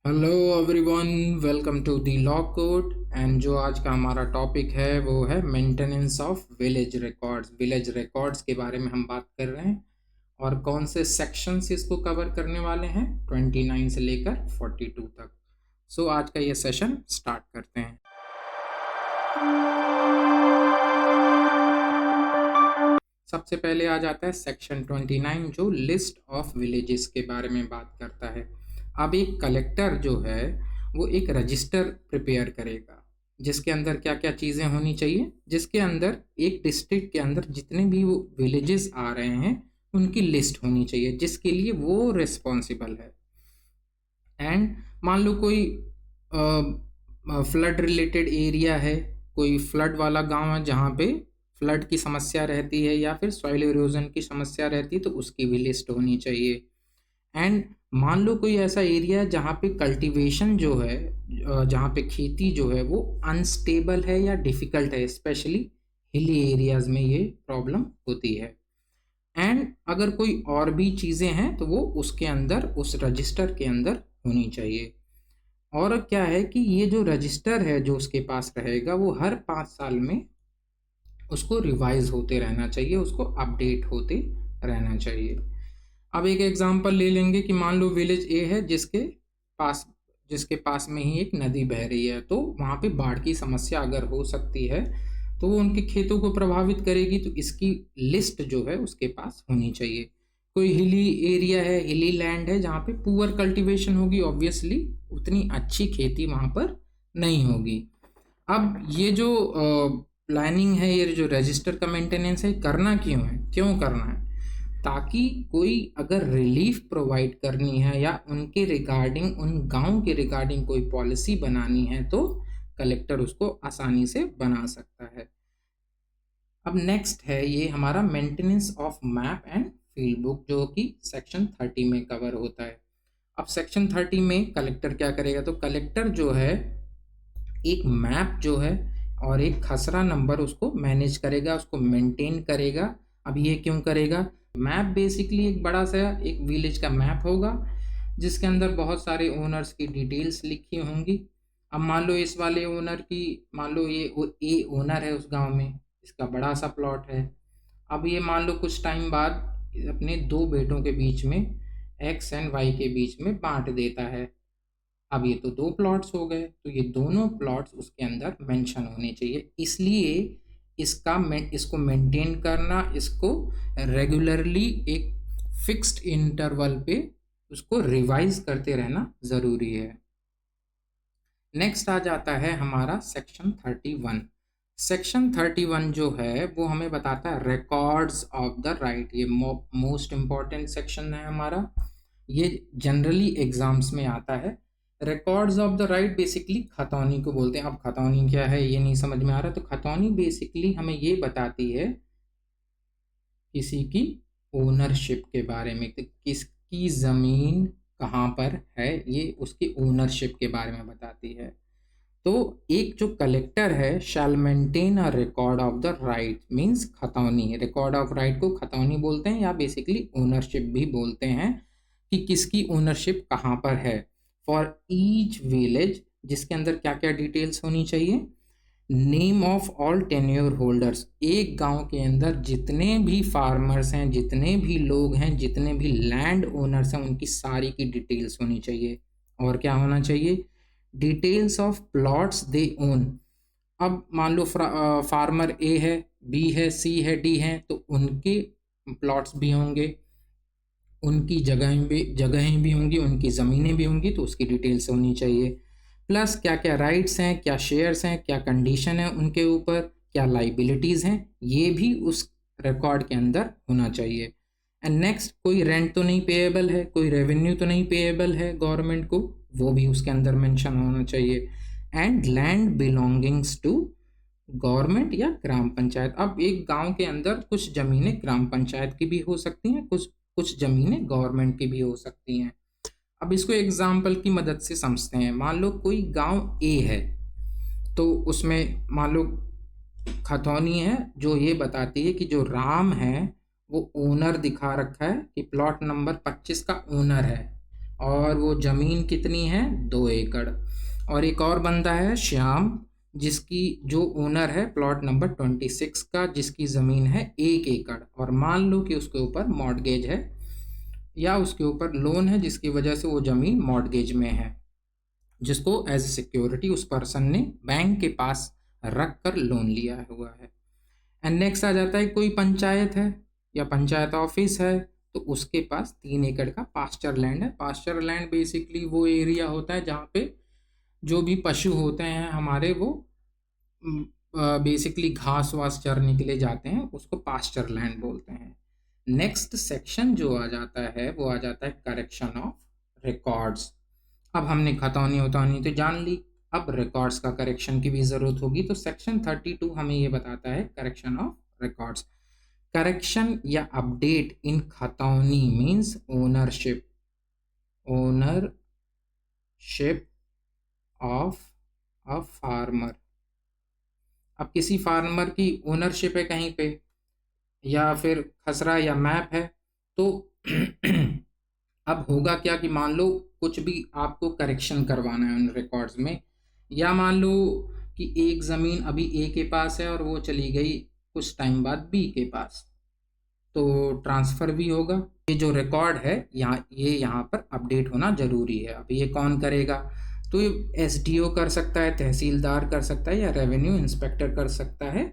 Hello everyone, welcome to the law code. And जो आज का हमारा टॉपिक है वो है maintenance of village records. Village records के बारे में हम बात कर रहे हैं और कौन से सेक्शंस इसको कवर करने वाले हैं 29 से लेकर 42 तक। सो आज का ये सेशन स्टार्ट करते हैं। सबसे पहले आ जाता है सेक्शन 29 जो लिस्ट ऑफ विलेजेस के बारे में बात करता है। अब एक कलेक्टर जो है वो एक रजिस्टर प्रिपेयर करेगा जिसके अंदर क्या क्या चीज़ें होनी चाहिए, जिसके अंदर एक डिस्ट्रिक्ट के अंदर जितने भी वो विलेजेस आ रहे हैं उनकी लिस्ट होनी चाहिए जिसके लिए वो रिस्पॉन्सिबल है। एंड मान लो कोई फ्लड रिलेटेड एरिया है, कोई फ्लड वाला गांव है जहाँ पे फ्लड की समस्या रहती है या फिर सॉइल इरोजन की समस्या रहती है, तो उसकी भी लिस्ट होनी चाहिए। एंड मान लो कोई ऐसा एरिया है जहाँ पे कल्टीवेशन जो है, जहाँ पे खेती जो है वो अनस्टेबल है या डिफ़िकल्ट है, स्पेशली हिली एरियाज़ में ये प्रॉब्लम होती है। एंड अगर कोई और भी चीज़ें हैं तो वो उसके अंदर, उस रजिस्टर के अंदर होनी चाहिए। और क्या है कि ये जो रजिस्टर है जो उसके पास रहेगा वो हर 5 साल में उसको रिवाइज होते रहना चाहिए, उसको अपडेट होते रहना चाहिए। अब एक एग्जांपल ले लेंगे कि मान लो विलेज ए है जिसके पास में ही एक नदी बह रही है, तो वहाँ पे बाढ़ की समस्या अगर हो सकती है तो वो उनके खेतों को प्रभावित करेगी, तो इसकी लिस्ट जो है उसके पास होनी चाहिए। कोई हिली एरिया है, हिली लैंड है जहाँ पे पुअर कल्टीवेशन होगी, ऑब्वियसली उतनी अच्छी खेती वहाँ पर नहीं होगी। अब ये जो प्लानिंग है, ये जो रजिस्टर का मेंटेनेंस है, करना क्यों करना है? ताकि कोई अगर रिलीफ प्रोवाइड करनी है या उनके रिगार्डिंग, उन गांव के रिगार्डिंग कोई पॉलिसी बनानी है तो कलेक्टर उसको आसानी से बना सकता है। अब नेक्स्ट है ये हमारा maintenance of map and field book, जो कि सेक्शन 30 में कवर होता है। अब सेक्शन 30 में कलेक्टर क्या करेगा, तो कलेक्टर जो है एक मैप जो है और एक खसरा नंबर उसको मैनेज करेगा, उसको मेंटेन करेगा। अब ये क्यों करेगा? मैप बेसिकली एक बड़ा सा एक विलेज का मैप होगा जिसके अंदर बहुत सारे ओनर्स की डिटेल्स लिखी होंगी। अब मान लो इस वाले ओनर की, मान लो ये ए ओनर है उस गांव में, इसका बड़ा सा प्लॉट है। अब ये मान लो कुछ टाइम बाद अपने दो बेटों के बीच में, एक्स एंड वाई के बीच में बांट देता है। अब ये तो दो प्लॉट्स हो गए, तो ये दोनों प्लॉट्स उसके अंदर मेंशन होने चाहिए। इसलिए इसको मेंटेन करना, इसको रेगुलरली एक फिक्स्ड इंटरवल पे उसको रिवाइज करते रहना ज़रूरी है। नेक्स्ट आ जाता है हमारा सेक्शन 31। सेक्शन 31 जो है वो हमें बताता है रिकॉर्ड्स ऑफ द राइट। ये मोस्ट इम्पॉर्टेंट सेक्शन है हमारा, ये जनरली एग्जाम्स में आता है। Records of the right basically खतौनी को बोलते हैं। अब खतौनी क्या है ये नहीं समझ में आ रहा, तो खतौनी बेसिकली हमें ये बताती है किसी की ओनरशिप के बारे में, कि किसकी ज़मीन कहाँ पर है, ये उसकी ओनरशिप के बारे में बताती है। तो एक जो कलेक्टर है shall maintain a record of the right, means khatauni. Record of right को खतौनी बोलते हैं या बेसिकली ओनरशिप भी बोलते हैं, कि किसकी ओनरशिप कहाँ पर है फॉर ईच विलेज, जिसके अंदर क्या क्या डिटेल्स होनी चाहिए। Name of all tenure holders, एक गांव के अंदर जितने भी फार्मर्स हैं, जितने भी लोग हैं, जितने भी लैंड ओनर्स हैं, उनकी सारी की डिटेल्स होनी चाहिए। और क्या होना चाहिए? Details of plots they own. अब मान लो फार्मर ए है, बी है, सी है, डी है, तो उनके प्लॉट्स भी होंगे, उनकी जगहें भी होंगी, उनकी ज़मीनें भी होंगी, तो उसकी डिटेल्स होनी चाहिए। प्लस क्या क्या राइट्स हैं, क्या शेयर्स हैं, क्या कंडीशन है उनके ऊपर, क्या लाइबिलिटीज़ हैं, ये भी उस रिकॉर्ड के अंदर होना चाहिए। एंड नेक्स्ट, कोई रेंट तो नहीं पेएबल है, कोई रेवेन्यू तो नहीं पेएबल है गवर्नमेंट को, वो भी उसके अंदर मेंशन होना चाहिए। And land belongings to government या ग्राम पंचायत। अब एक गांव के अंदर कुछ ज़मीनें ग्राम पंचायत की भी हो सकती हैं, कुछ कुछ ज़मीनें गवर्नमेंट की भी हो सकती हैं। अब इसको एग्जाम्पल की मदद से समझते हैं। मान लो कोई गांव ए है, तो उसमें मान लो खतौनी है जो ये बताती है कि जो राम है वो ओनर दिखा रखा है, कि प्लॉट नंबर 25 का ओनर है, और वो ज़मीन कितनी है, 2 एकड़। और एक और बंदा है श्याम, जिसकी जो ओनर है प्लॉट नंबर 26 का, जिसकी ज़मीन है 1 एकड़, और मान लो कि उसके ऊपर मॉर्टगेज है या उसके ऊपर लोन है, जिसकी वजह से वो ज़मीन मॉर्टगेज में है, जिसको एज ए सिक्योरिटी उस पर्सन ने बैंक के पास रख कर लोन लिया हुआ है। एंड नेक्स्ट आ जाता है कोई पंचायत है या पंचायत ऑफिस है, तो उसके पास 3 एकड़ का पास्चर लैंड है। पास्चर लैंड बेसिकली वो एरिया होता है जहाँ पे जो भी पशु होते हैं हमारे, वो बेसिकली घास वास चरने के लिए जाते हैं, उसको पास्चर लैंड बोलते हैं। नेक्स्ट सेक्शन जो आ जाता है वो आ जाता है करेक्शन ऑफ रिकॉर्ड्स। अब हमने खतौनी उतौनी तो जान ली, अब रिकॉर्ड्स का करेक्शन की भी ज़रूरत होगी। तो सेक्शन 32 हमें ये बताता है करेक्शन ऑफ रिकॉर्ड्स। करेक्शन या अपडेट इन खतौनी means ownership of a farmer. अब किसी फार्मर की ओनरशिप है कहीं पे, या फिर खसरा या मैप है, तो अब होगा क्या कि मान लो कुछ भी आपको करेक्शन करवाना है उन रिकॉर्ड्स में, या मान लो कि एक ज़मीन अभी ए के पास है और वो चली गई कुछ टाइम बाद बी के पास, तो ट्रांसफ़र भी होगा। ये जो रिकॉर्ड है यहाँ पर अपडेट होना ज़रूरी है। अब ये कौन करेगा, तो ये एसडीओ कर सकता है, तहसीलदार कर सकता है, या रेवेन्यू इंस्पेक्टर कर सकता है,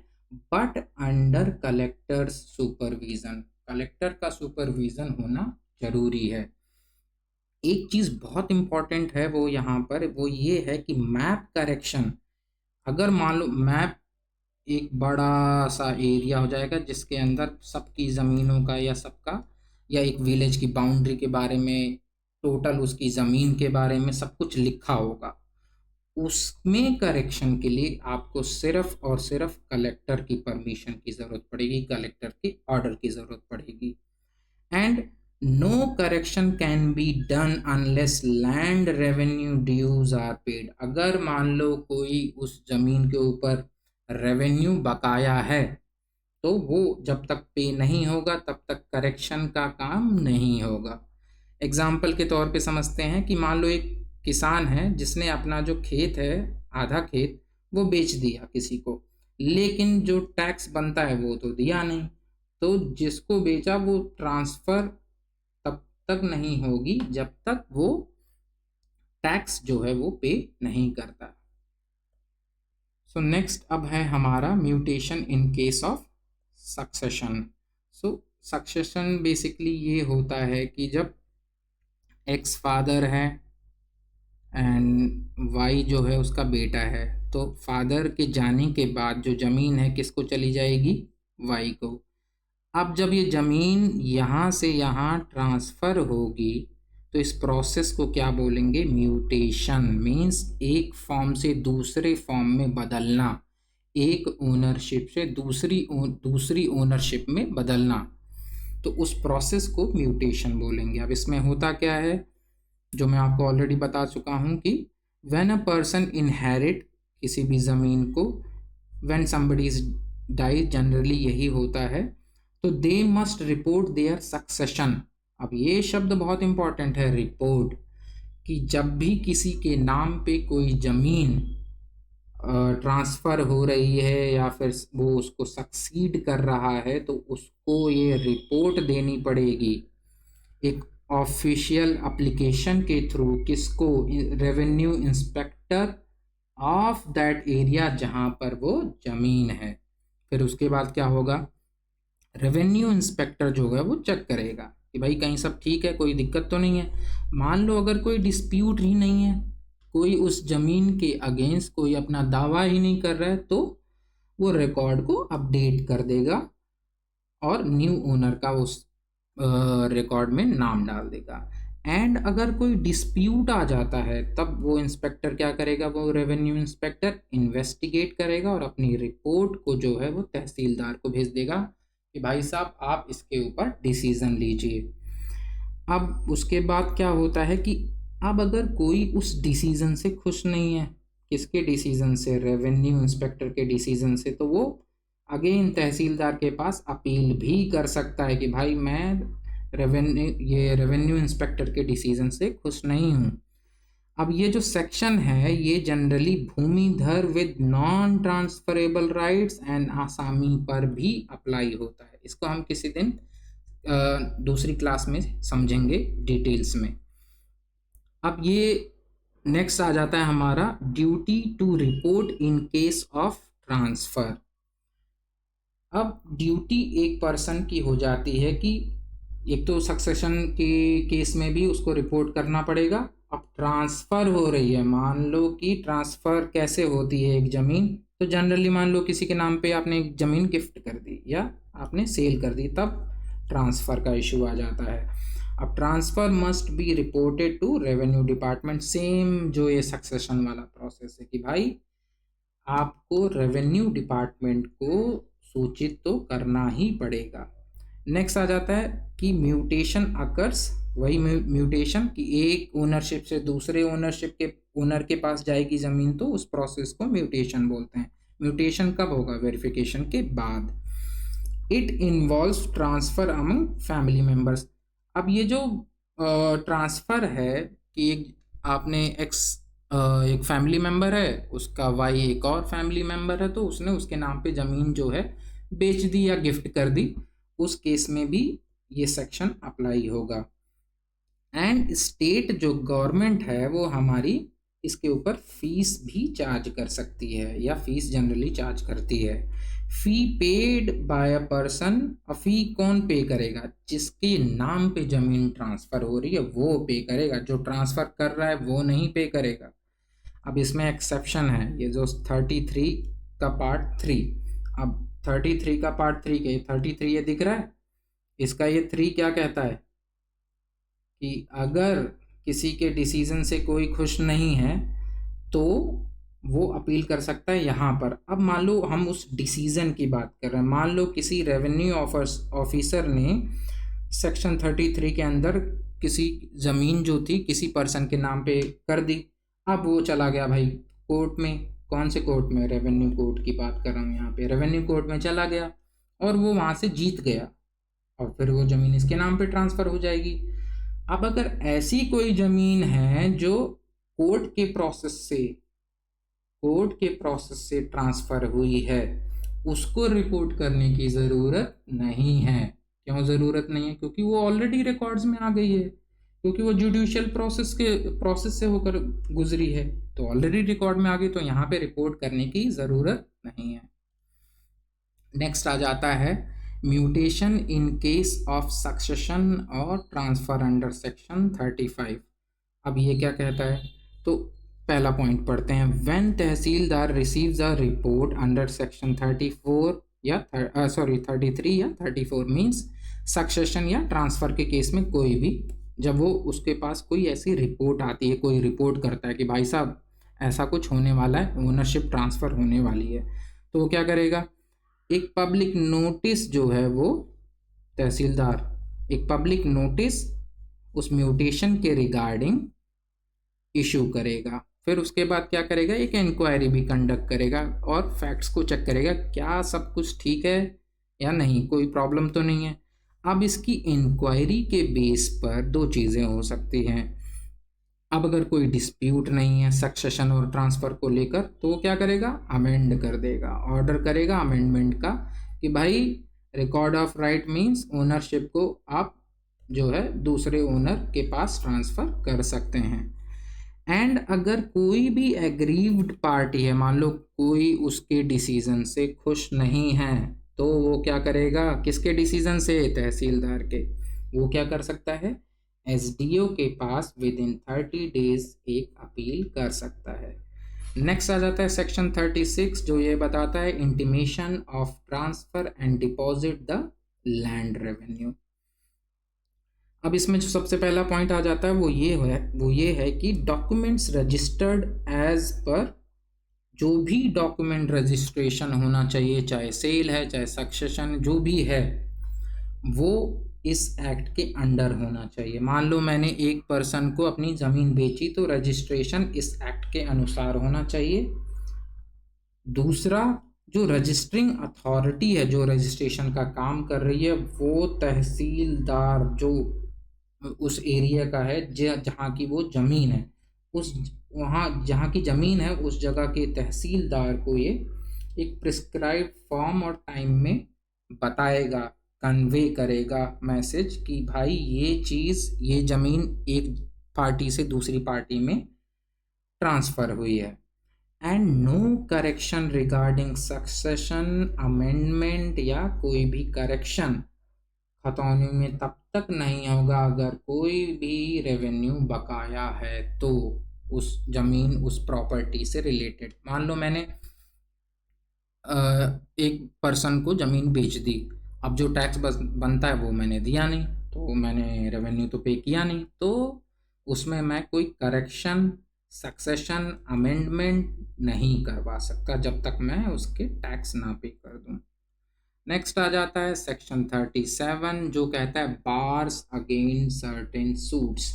but under collector's supervision. Collector का सुपरविज़न होना ज़रूरी है। एक चीज़ बहुत इम्पॉर्टेंट है वो यहाँ पर, वो ये है कि मैप करेक्शन, अगर मान लो मैप एक बड़ा सा एरिया हो जाएगा जिसके अंदर सबकी ज़मीनों का या सबका, या एक विलेज की बाउंड्री के बारे में, टोटल उसकी ज़मीन के बारे में सब कुछ लिखा होगा, उसमें करेक्शन के लिए आपको सिर्फ और सिर्फ कलेक्टर की परमिशन की ज़रूरत पड़ेगी, कलेक्टर के ऑर्डर की ज़रूरत पड़ेगी। And no correction can be done unless land revenue dues are paid. अगर मान लो कोई उस ज़मीन के ऊपर रेवेन्यू बकाया है, तो वो जब तक पे नहीं होगा तब तक करेक्शन का काम नहीं होगा। एग्जाम्पल के तौर पे समझते हैं कि मान लो एक किसान है जिसने अपना जो खेत है, आधा खेत, वो बेच दिया किसी को, लेकिन जो टैक्स बनता है वो तो दिया नहीं, तो जिसको बेचा वो ट्रांसफ़र तब तक नहीं होगी जब तक वो टैक्स जो है वो पे नहीं करता। सो नेक्स्ट अब है हमारा mutation in case of succession. So succession basically ये होता है कि जब एक्स फादर है एंड वाई जो है उसका बेटा है, तो फादर के जाने के बाद जो ज़मीन है किसको चली जाएगी, वाई को। अब जब ये ज़मीन यहाँ से यहाँ ट्रांसफ़र होगी, तो इस प्रोसेस को क्या बोलेंगे, म्यूटेशन। मीन्स एक फॉर्म से दूसरे फॉर्म में बदलना, एक ओनरशिप से दूसरी ओनरशिप में बदलना, तो उस प्रोसेस को म्यूटेशन बोलेंगे। अब इसमें होता क्या है, जो मैं आपको ऑलरेडी बता चुका हूँ कि व्हेन अ पर्सन इनहेरिट किसी भी ज़मीन को, when somebody is die, generally यही होता है, तो they must report their succession. अब ये शब्द बहुत इंपॉर्टेंट है, रिपोर्ट, कि जब भी किसी के नाम पे कोई ज़मीन ट्रांसफ़र हो रही है या फिर वो उसको सक्सीड कर रहा है, तो उसको ये रिपोर्ट देनी पड़ेगी एक ऑफिशियल एप्लीकेशन के थ्रू, किसको, revenue inspector of that area जहाँ पर वो ज़मीन है। फिर उसके बाद क्या होगा, रेवेन्यू इंस्पेक्टर जो है वो चेक करेगा कि भाई कहीं सब ठीक है, कोई दिक्कत तो नहीं है। मान लो अगर कोई डिस्प्यूट ही नहीं है, कोई उस ज़मीन के अगेंस्ट कोई अपना दावा ही नहीं कर रहा है, तो वो रिकॉर्ड को अपडेट कर देगा और न्यू ओनर का उस रिकॉर्ड में नाम डाल देगा। एंड अगर कोई डिस्प्यूट आ जाता है, तब वो इंस्पेक्टर क्या करेगा, वो रेवेन्यू इंस्पेक्टर इन्वेस्टिगेट करेगा और अपनी रिपोर्ट को जो है वो तहसीलदार को भेज देगा कि भाई साहब आप इसके ऊपर डिसीज़न लीजिए। अब उसके बाद क्या होता है कि अब अगर कोई उस डिसीज़न से खुश नहीं है, किसके डिसीज़न से, रेवेन्यू इंस्पेक्टर के डिसीज़न से, तो वो अगेन तहसीलदार के पास अपील भी कर सकता है कि भाई मैं रेवेन्यू इंस्पेक्टर के डिसीजन से खुश नहीं हूँ। अब ये जो सेक्शन है ये generally bhumidhar with non transferable rights and asami पर भी अप्लाई होता है। इसको हम किसी दिन दूसरी क्लास में समझेंगे डिटेल्स में। अब ये नेक्स्ट आ जाता है हमारा duty to report in case of transfer. अब ड्यूटी एक पर्सन की हो जाती है कि एक तो सक्सेशन के केस में भी उसको रिपोर्ट करना पड़ेगा। अब ट्रांसफ़र हो रही है, मान लो कि ट्रांसफ़र कैसे होती है एक ज़मीन, तो जनरली मान लो किसी के नाम पे आपने एक ज़मीन गिफ्ट कर दी या आपने सेल कर दी, तब ट्रांसफ़र का इशू आ जाता है। अब transfer must be reported to revenue department, same जो ये सक्सेशन वाला प्रोसेस है कि भाई आपको रेवेन्यू डिपार्टमेंट को सूचित तो करना ही पड़ेगा। नेक्स्ट आ जाता है कि म्यूटेशन अकर्स, वही म्यूटेशन कि एक ओनरशिप से दूसरे ओनरशिप के ओनर के पास जाएगी ज़मीन, तो उस प्रोसेस को म्यूटेशन बोलते हैं। म्यूटेशन कब होगा? वेरिफिकेशन के बाद। It involves transfer among family members. अब ये जो ट्रांसफ़र है कि आपने एक फैमिली मेम्बर है, उसका वाई एक और फैमिली मेम्बर है, तो उसने उसके नाम पे ज़मीन जो है बेच दी या गिफ्ट कर दी, उस केस में भी ये सेक्शन अप्लाई होगा। एंड स्टेट जो गवर्नमेंट है वो हमारी इसके ऊपर फीस भी चार्ज कर सकती है या फीस जनरली चार्ज करती है। Fee paid by a person, fee कौन पे करेगा? जिसके नाम पे ज़मीन ट्रांसफ़र हो रही है वो पे करेगा, जो ट्रांसफ़र कर रहा है वो नहीं पे करेगा। अब इसमें एक्सेप्शन है, ये जो 33 का पार्ट 3। अब 33 का पार्ट 3 के 33 ये दिख रहा है, इसका ये 3 क्या कहता है कि अगर किसी के डिसीजन से कोई खुश नहीं है तो वो अपील कर सकता है यहाँ पर। अब मान लो हम उस डिसीजन की बात कर रहे हैं, मान लो किसी रेवेन्यू ऑफिसर ने सेक्शन 33 के अंदर किसी ज़मीन जो थी किसी पर्सन के नाम पे कर दी। अब वो चला गया भाई कोर्ट में, कौन से कोर्ट में? रेवेन्यू कोर्ट की बात कर रहा हूँ यहाँ पे। रेवेन्यू कोर्ट में चला गया और वो वहाँ से जीत गया और फिर वो ज़मीन इसके नाम पे ट्रांसफ़र हो जाएगी। अब अगर ऐसी कोई ज़मीन है जो कोर्ट के प्रोसेस से ट्रांसफ़र हुई है, उसको रिपोर्ट करने की ज़रूरत नहीं है। क्यों ज़रूरत नहीं है? क्योंकि वो ऑलरेडी रिकॉर्ड्स में आ गई है, क्योंकि वो जुडिशियल प्रोसेस से होकर गुजरी है, तो ऑलरेडी रिकॉर्ड में आ गई, तो यहाँ पे रिपोर्ट करने की ज़रूरत नहीं है। नेक्स्ट आ जाता है mutation in case of succession और ट्रांसफ़र अंडर सेक्शन 35। अब ये क्या कहता है? तो पहला पॉइंट पढ़ते हैं। When tehsildar receives a report under section 34 या 33 या 34 मीन्स सक्सेशन या ट्रांसफ़र के केस में कोई भी, जब वो उसके पास कोई ऐसी रिपोर्ट आती है, कोई रिपोर्ट करता है कि भाई साहब ऐसा कुछ होने वाला है, ओनरशिप ट्रांसफ़र होने वाली है, तो वो क्या करेगा? एक पब्लिक नोटिस जो है वो तहसीलदार एक पब्लिक नोटिस उस म्यूटेशन के रिगार्डिंग इशू करेगा। फिर उसके बाद क्या करेगा? एक इंक्वायरी भी कंडक्ट करेगा और फैक्ट्स को चेक करेगा, क्या सब कुछ ठीक है या नहीं, कोई प्रॉब्लम तो नहीं है। अब इसकी इंक्वायरी के बेस पर दो चीज़ें हो सकती हैं। अब अगर कोई डिस्प्यूट नहीं है सक्सेशन और ट्रांसफ़र को लेकर, तो वो क्या करेगा? अमेंड कर देगा, ऑर्डर करेगा अमेंडमेंट का कि भाई record of right means ownership को आप जो है दूसरे ओनर के पास ट्रांसफ़र कर सकते हैं। एंड अगर कोई भी एग्रीव्ड पार्टी है, मान लो कोई उसके डिसीजन से खुश नहीं है, तो वो क्या करेगा? किसके डिसीजन से? तहसीलदार के। वो क्या कर सकता है? एसडीओ के पास विद इन 30 डेज एक अपील कर सकता है। नेक्स्ट आ जाता है सेक्शन 36, जो ये बताता है intimation of transfer and deposit the land revenue. अब इसमें जो सबसे पहला पॉइंट आ जाता है वो ये है कि डॉक्यूमेंट्स रजिस्टर्ड एज पर, जो भी डॉक्यूमेंट रजिस्ट्रेशन होना चाहिए, चाहे सेल है चाहे सक्सेशन जो भी है, वो इस एक्ट के अंडर होना चाहिए। मान लो मैंने एक पर्सन को अपनी ज़मीन बेची, तो रजिस्ट्रेशन इस एक्ट के अनुसार होना चाहिए। दूसरा, जो रजिस्टरिंग अथॉरिटी है, जो रजिस्ट्रेशन का काम कर रही है, वो तहसीलदार जो उस एरिया का है, जहाँ की वो ज़मीन है, उस वहाँ जहाँ की ज़मीन है उस जगह के तहसीलदार को ये एक प्रिस्क्राइब फॉर्म और टाइम में बताएगा, कन्वे करेगा मैसेज कि भाई ये चीज़, ये ज़मीन एक पार्टी से दूसरी पार्टी में ट्रांसफ़र हुई है। And no correction regarding succession amendment, या कोई भी करेक्शन खतौनी में तब तक नहीं होगा अगर कोई भी रेवेन्यू बकाया है तो, उस जमीन, उस प्रॉपर्टी से रिलेटेड। मान लो मैंने एक पर्सन को ज़मीन बेच दी, अब जो टैक्स बनता है वो मैंने दिया नहीं, तो मैंने रेवेन्यू तो पे किया नहीं, तो उसमें मैं कोई करेक्शन, सक्सेशन, अमेंडमेंट नहीं करवा सकता जब तक मैं उसके टैक्स ना पे कर दूं। नेक्स्ट आ जाता है सेक्शन 37, जो कहता है बार्स अगेंस्ट सर्टेन सूट्स।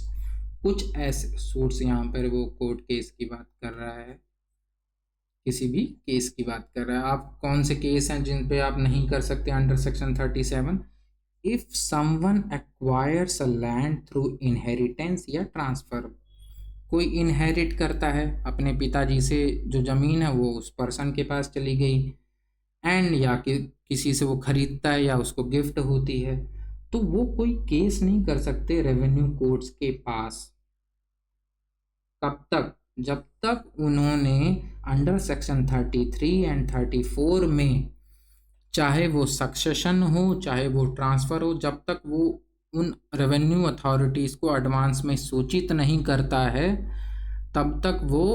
कुछ ऐसे सूट्स, यहाँ पर वो कोर्ट केस की बात कर रहा है, किसी भी केस की बात कर रहा है। आप कौन से केस हैं जिन पे आप नहीं कर सकते under section 37? If someone acquires a land through inheritance या ट्रांसफर, कोई इनहेरिट करता है अपने पिताजी से, जो ज़मीन है वो उस पर्सन के पास चली गई, एंड या कि किसी से वो खरीदता है या उसको गिफ्ट होती है, तो वो कोई केस नहीं कर सकते रेवेन्यू कोर्ट्स के पास। कब तक? जब तक उन्होंने अंडर सेक्शन 33 एंड 34 में, चाहे वो सक्सेशन हो चाहे वो ट्रांसफ़र हो, जब तक वो उन रेवेन्यू अथॉरिटीज़ को एडवांस में सूचित नहीं करता है, तब तक वो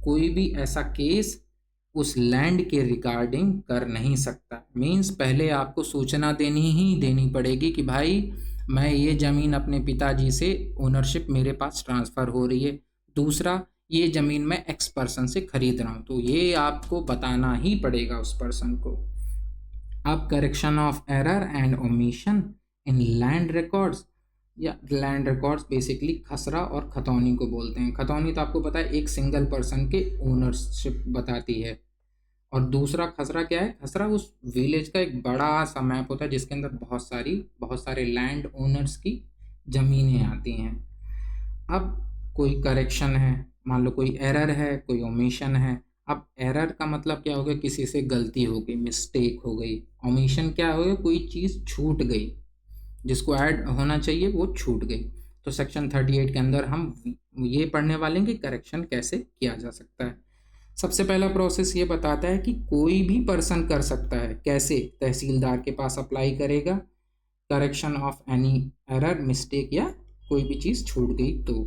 कोई भी ऐसा केस उस लैंड के रिगार्डिंग कर नहीं सकता। मीन्स पहले आपको सूचना देनी पड़ेगी कि भाई मैं ये ज़मीन अपने पिताजी से, ओनरशिप मेरे पास ट्रांसफ़र हो रही है। दूसरा, ये ज़मीन मैं एक्स पर्सन से खरीद रहा हूँ, तो ये आपको बताना ही पड़ेगा उस पर्सन को। अब correction of error and omission in land records, या लैंड रिकॉर्ड्स बेसिकली खसरा और खतौनी को बोलते हैं। खतौनी तो आपको पता है एक सिंगल पर्सन के ओनरशिप बताती है, और दूसरा खसरा क्या है? खसरा उस विलेज का एक बड़ा सा मैप होता है जिसके अंदर बहुत सारे लैंड ओनर्स की ज़मीनें आती हैं। अब कोई करेक्शन है, मान लो कोई एरर है, कोई ओमिशन है। अब एरर का मतलब क्या हो गया? किसी से गलती हो गई, मिस्टेक हो गई। ओमिशन क्या हो गया? कोई चीज़ छूट गई, जिसको ऐड होना चाहिए वो छूट गई। तो सेक्शन 38 के अंदर हम ये पढ़ने वाले हैं कि करेक्शन कैसे किया जा सकता है। सबसे पहला प्रोसेस ये बताता है कि कोई भी पर्सन कर सकता है। कैसे? तहसीलदार के पास अप्लाई करेगा, correction of any error, mistake, या कोई भी चीज़ छूट गई तो।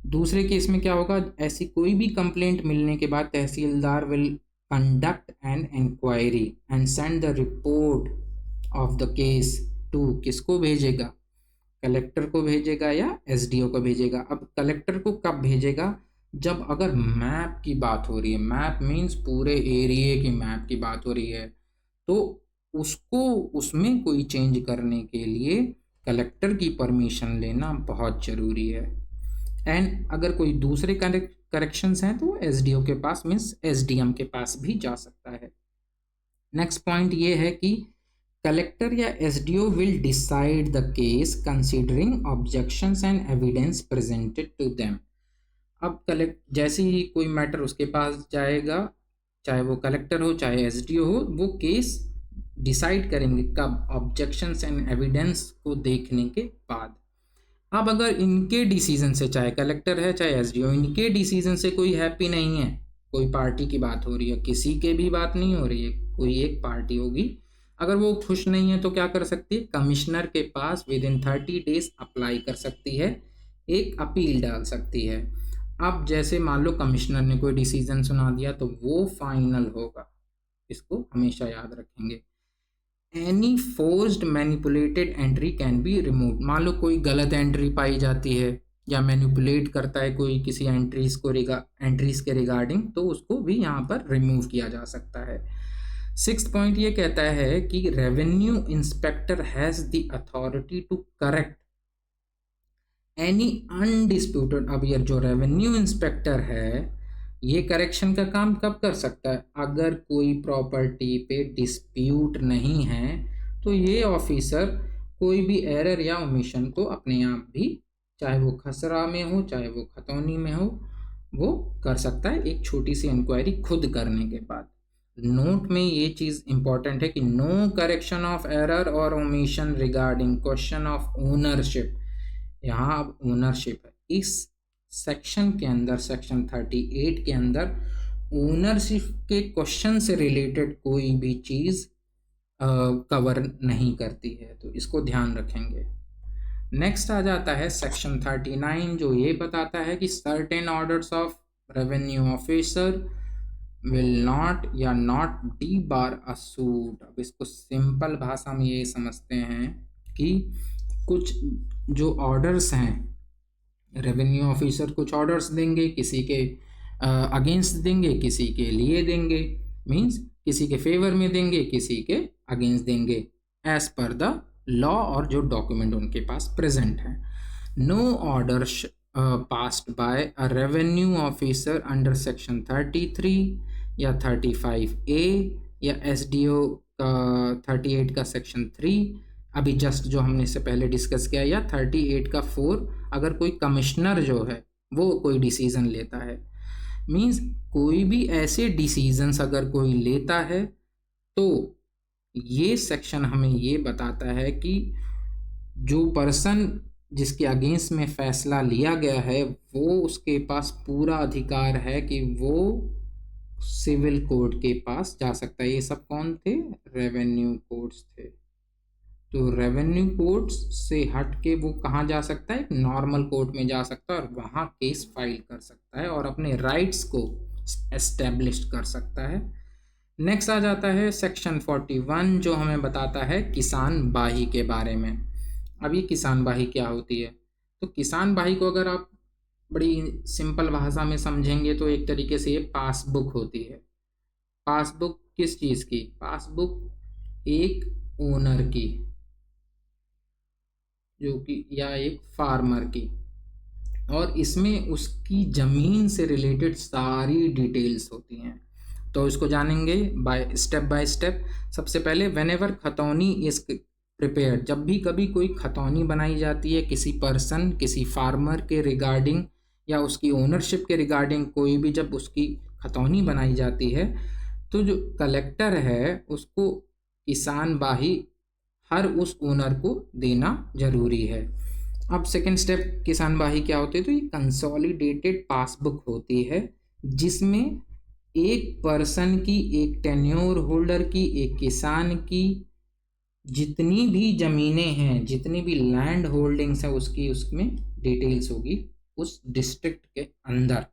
दूसरे केस में क्या होगा? ऐसी कोई भी कंप्लेंट मिलने के बाद tehsildar will conduct an inquiry and send the report of the case to, किसको भेजेगा? कलेक्टर को भेजेगा या एसडीओ को भेजेगा। अब कलेक्टर को कब भेजेगा? जब अगर मैप की बात हो रही है, मैप मीन्स पूरे एरिया की मैप की बात हो रही है, तो उसको, उसमें कोई चेंज करने के लिए कलेक्टर की परमिशन लेना बहुत ज़रूरी है। एंड अगर कोई दूसरे करेक्शंस हैं तो एसडीओ के पास, मीन्स एसडीएम के पास भी जा सकता है। नेक्स्ट पॉइंट ये है कि कलेक्टर या SDO will decide the case considering objections and evidence presented to them. अब जैसे ही कोई मैटर उसके पास जाएगा, चाहे वो कलेक्टर हो चाहे एसडीओ हो, वो केस डिसाइड करेंगे कब? ऑब्जेक्शंस एंड एविडेंस को देखने के बाद। अब अगर इनके डिसीजन से, चाहे कलेक्टर है चाहे एसडीओ, इनके डिसीजन से कोई हैप्पी नहीं है, कोई पार्टी की बात हो रही है, किसी के भी बात नहीं हो रही है, कोई एक पार्टी होगी, अगर वो खुश नहीं है तो क्या कर सकती है? कमिश्नर के पास विद इन 30 डेज अप्लाई कर सकती है, एक अपील डाल सकती है। अब जैसे मान लो कमिश्नर ने कोई डिसीजन सुना दिया तो वो फाइनल होगा, इसको हमेशा याद रखेंगे। Any forced manipulated entry can be remove. मान लो कोई गलत एंट्री पाई जाती है या मैनिपुलेट करता है कोई किसी एंट्रीज के रिगार्डिंग, तो उसको भी यहाँ पर रिमूव किया जा सकता है। 6th पॉइंट ये कहता है कि revenue inspector has the authority to correct any undisputed. अब ये जो रेवेन्यू इंस्पेक्टर है ये करेक्शन का काम कब कर सकता है? अगर कोई प्रॉपर्टी पे डिस्प्यूट नहीं है तो ये ऑफिसर कोई भी एरर या ओमिशन को अपने आप भी, चाहे वो खसरा में हो चाहे वो खतौनी में हो, वो कर सकता है एक छोटी सी इंक्वायरी खुद करने के बाद। नोट में ये चीज़ इंपॉर्टेंट है कि नो करेक्शन ऑफ एरर और omission regarding question of ownership. यहाँ अब ओनरशिप है, इस सेक्शन के अंदर, सेक्शन 38 के अंदर ओनरशिप के क्वेश्चन से रिलेटेड कोई भी चीज़ कवर नहीं करती है, तो इसको ध्यान रखेंगे। नेक्स्ट आ जाता है सेक्शन 39, जो ये बताता है कि certain orders of revenue officer will not या not debar a suit. अब इसको सिंपल भाषा में ये समझते हैं कि कुछ जो ऑर्डर्स हैं, रेवेन्यू ऑफिसर कुछ ऑर्डर्स देंगे, किसी के अगेंस्ट देंगे, किसी के लिए देंगे, मींस किसी के फेवर में देंगे, किसी के अगेंस्ट देंगे, एज पर द लॉ और जो डॉक्यूमेंट उनके पास प्रेजेंट है। No order passed by a revenue officer under section 33 या 35A या SDO का 38 का सेक्शन 3, अभी जस्ट जो हमने इससे पहले डिस्कस किया, या 38 का 4, अगर कोई कमिश्नर जो है वो कोई डिसीजन लेता है, मींस कोई भी ऐसे डिसीजंस अगर कोई लेता है तो ये सेक्शन हमें ये बताता है कि जो पर्सन जिसके अगेंस्ट में फैसला लिया गया है वो, उसके पास पूरा अधिकार है कि वो सिविल कोर्ट के पास जा सकता है। ये सब कौन थे? रेवेन्यू कोर्ट्स थे। तो रेवेन्यू कोर्ट्स से हट के वो कहाँ जा सकता है? नॉर्मल कोर्ट में जा सकता है और वहाँ केस फाइल कर सकता है और अपने राइट्स को एस्टेब्लिश कर सकता है। नेक्स्ट आ जाता है सेक्शन 41, जो हमें बताता है किसान बाही के बारे में। अब ये किसान बाही क्या होती है? तो किसान बाही को अगर आप बड़ी सिंपल भाषा में समझेंगे तो एक तरीके से ये पासबुक होती है। पासबुक किस चीज़ की? पासबुक एक ओनर की, जो कि, या एक फार्मर की, और इसमें उसकी ज़मीन से रिलेटेड सारी डिटेल्स होती हैं। तो इसको जानेंगे बाय स्टेप। सबसे पहले, व्हेनेवर खतौनी इज प्रिपेयर्ड, जब भी कभी कोई खतौनी बनाई जाती है किसी पर्सन, किसी फार्मर के रिगार्डिंग या उसकी ओनरशिप के रिगार्डिंग, कोई भी जब उसकी खतौनी बनाई जाती है तो जो कलेक्टर है उसको किसान बाही हर उस ओनर को देना जरूरी है। अब सेकंड स्टेप, किसान बाही क्या होती है? तो ये कंसोलिडेटेड पासबुक होती है जिसमें एक पर्सन की, एक टेन्योर होल्डर की, एक किसान की जितनी भी ज़मीनें हैं, जितनी भी लैंड होल्डिंग्स है उसकी, उसमें डिटेल्स होगी उस डिस्ट्रिक्ट के अंदर।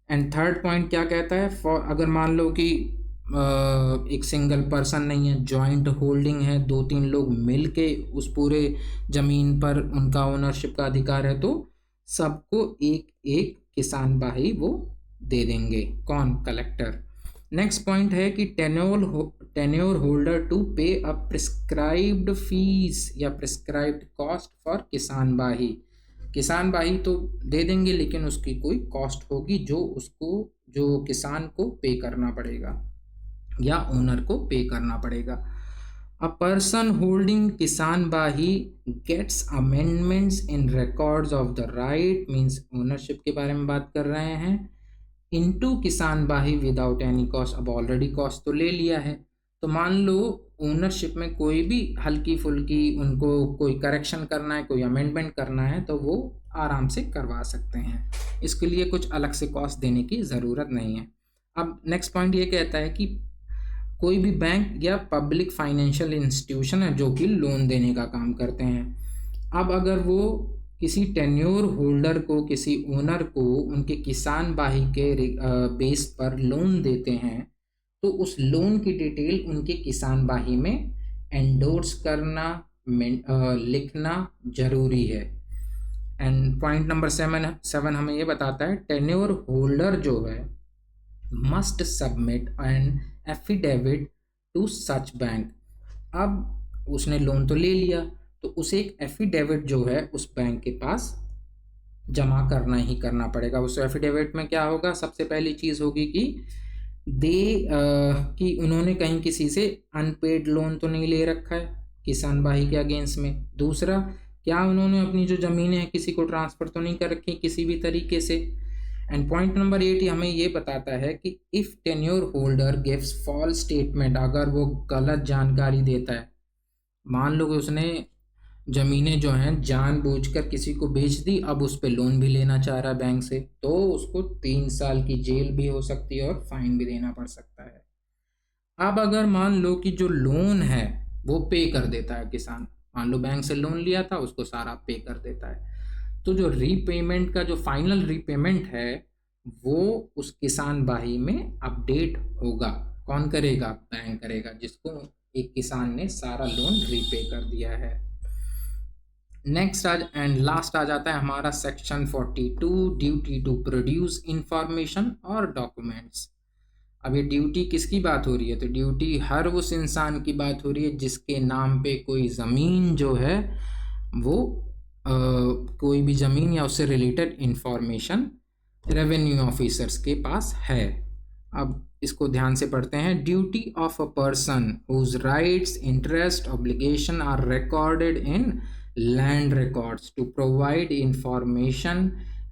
एंड थर्ड पॉइंट क्या कहता है? फॉर, अगर मान लो कि एक सिंगल पर्सन नहीं है, जॉइंट होल्डिंग है, 2-3 लोग मिल के उस पूरे ज़मीन पर उनका ओनरशिप का अधिकार है, तो सबको एक एक किसान बाही वो दे देंगे। कौन? कलेक्टर। नेक्स्ट पॉइंट है कि टेन्योर होल्डर टू पे अ प्रिस्क्राइब्ड फीस या प्रिस्क्राइब्ड कॉस्ट फॉर किसान बाही। किसान बाही तो दे देंगे लेकिन उसकी कोई कॉस्ट होगी जो उसको, जो किसान को पे करना पड़ेगा या ओनर को पे करना पड़ेगा। A person holding Kisan Bahi gets amendments in records of the right, means ownership के बारे में बात कर रहे हैं, इनटू किसान बाही विदाउट एनी कॉस्ट। अब ऑलरेडी कॉस्ट तो ले लिया है, तो मान लो ओनरशिप में कोई भी हल्की फुल्की उनको कोई करेक्शन करना है, कोई अमेंडमेंट करना है, तो वो आराम से करवा सकते हैं। इसके लिए कुछ अलग से कॉस्ट देने की ज़रूरत नहीं है। अब नेक्स्ट पॉइंट ये कहता है कि कोई भी बैंक या पब्लिक फाइनेंशियल इंस्टीट्यूशन है जो कि लोन देने का काम करते हैं, अब अगर वो किसी टेन्योर होल्डर को, किसी ओनर को उनके किसान बाही के बेस पर लोन देते हैं, तो उस लोन की डिटेल उनके किसान बाही में एंडोर्स करना, लिखना जरूरी है। एंड पॉइंट नंबर 7 हमें ये बताता है, टेन्योर होल्डर जो है must submit an affidavit to such bank. अब उसने लोन तो ले लिया, तो उसे एक एफिडेविट जो है उस बैंक के पास जमा करना ही करना पड़ेगा। उस एफिडेविट में क्या होगा, सबसे पहली चीज़ होगी कि कि उन्होंने कहीं किसी से अनपेड लोन तो नहीं ले रखा है किसान भाई के अगेंस्ट में। दूसरा, क्या उन्होंने अपनी जो ज़मीनें हैं किसी को ट्रांसफ़र तो नहीं कर रखी किसी भी तरीके से। एंड पॉइंट नंबर 8 हमें ये बताता है कि if tenure holder gives false statement, अगर वो गलत जानकारी देता है, मान लो कि उसने ज़मीनें जो हैं जानबूझकर किसी को बेच दी, अब उस पे लोन भी लेना चाह रहा है बैंक से, तो उसको 3 साल की जेल भी हो सकती है और फाइन भी देना पड़ सकता है। अब अगर मान लो कि जो लोन है वो पे कर देता है किसान, मान लो बैंक से लोन लिया था उसको सारा पे कर देता है, तो जो रीपेमेंट का जो फाइनल रीपेमेंट है वो उस किसान भाई में अपडेट होगा। कौन करेगा? बैंक करेगा, जिसको एक किसान ने सारा लोन रीपे कर दिया है। नेक्स्ट आज एंड लास्ट आ जाता है हमारा section 42, duty to produce information और डॉक्यूमेंट्स। अब ये ड्यूटी किसकी बात हो रही है? तो ड्यूटी हर उस इंसान की बात हो रही है जिसके नाम पे कोई ज़मीन जो है वो कोई भी ज़मीन या उससे रिलेटेड इंफॉर्मेशन रेवेन्यू ऑफिसर्स के पास है। अब इसको ध्यान से पढ़ते हैं। Duty of a person whose rights, interest, obligation are recorded in land records to provide information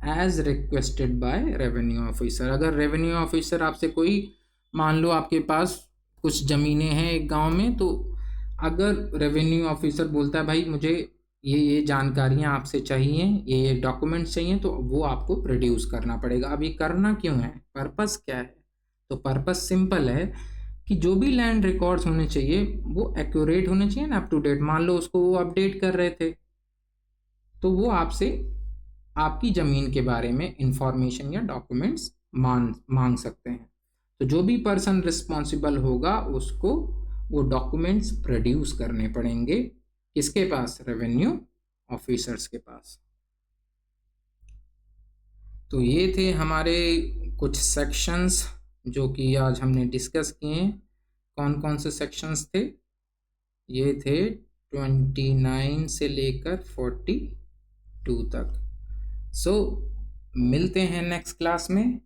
as requested by revenue officer. अगर रेवेन्यू ऑफिसर आपसे कोई, मान लो आपके पास कुछ ज़मीनें हैं एक गांव में, तो अगर रेवेन्यू ऑफिसर बोलता है भाई मुझे ये जानकारियां आपसे चाहिए, ये डॉक्यूमेंट्स चाहिए, तो वो आपको प्रोड्यूस करना पड़ेगा। अब ये करना क्यों है, पर्पस क्या है? तो पर्पस सिंपल है कि जो भी लैंड रिकॉर्ड्स होने चाहिए वो एक्यूरेट होने चाहिए ना, अप टू डेट। मान लो उसको वो अपडेट कर रहे थे, तो वो आपसे आपकी ज़मीन के बारे में इंफॉर्मेशन या डॉक्यूमेंट्स मांग सकते हैं। तो जो भी पर्सन रिस्पॉन्सिबल होगा उसको वो डॉक्यूमेंट्स प्रोड्यूस करने पड़ेंगे। किसके पास? रेवेन्यू ऑफिसर्स के पास। तो ये थे हमारे कुछ सेक्शंस जो कि आज हमने डिस्कस किए। कौन कौन से सेक्शंस थे? ये थे 29 से लेकर 42 तक। सो मिलते हैं नेक्स्ट क्लास में।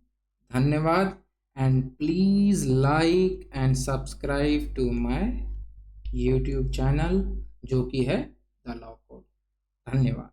धन्यवाद and please like and subscribe to my YouTube channel जो कि है द लॉ कोड। धन्यवाद।